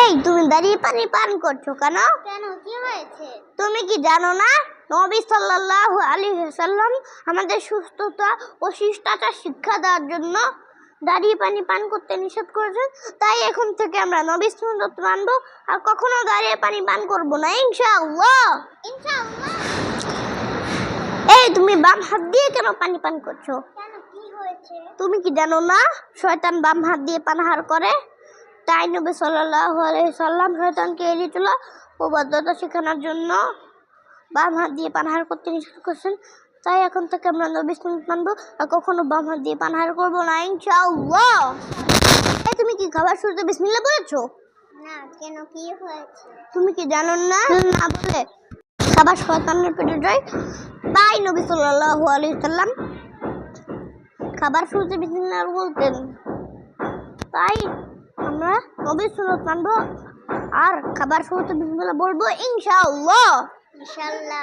এই তুমি দাঁড়িয়ে পানি পান করছো কেন? কেন, কি হয়েছে? তুমি কি জানো না নবী সাল্লাল্লাহু আলাইহি ওয়াসাল্লাম আমাদের সুস্থতা ও শিষ্টাচার শিক্ষা দেওয়ার জন্য দাঁড়িয়ে পানি পান করতে নিষেধ করেছেন। তাই এখন থেকে আমরা নবীর সুন্নাত মানবো আর কখনো দাঁড়িয়ে পানি পান করব না ইনশাআল্লাহ। ইনশাআল্লাহ। এই তুমি বাম হাত দিয়ে কেন পানি পান করছো? কেন, কি হয়েছে? তুমি কি জানো না শয়তান বাম হাত দিয়ে পানাহার করে? তাই নবী সাল্লাল্লাহু আলাইহি সাল্লাম শয়তানকে এড়িয়ে চলা ও ভদ্রতা শেখানোর জন্য বাম হাত দিয়ে পানাহার করতে নিষেধ করেছেন। তাই এখন থেকে আমরা নবীর সুন্নাত মানবো আর কখনো বাম হাত দিয়ে পানাহার করবো না ইনশাআল্লাহ। এই তুমি কি খাবার শুরুতে বিসমিল্লাহ বলেছো? না, কেন, কি হয়েছে? তুমি কি জানো না না বলে খাবার শয়তানের পেটে যায়। তাই নবী সাল্লাল্লাহু আলাইহি সাল্লাম খাবার শুরুতে বিসমিল্লাহ বলতেন। তাই আমরা নবীর সুন্নাত মানবো আর খাবার শুরুতে বিসমিল্লাহ বলবো ইনশাআল্লাহ। ইনশাআল্লাহ।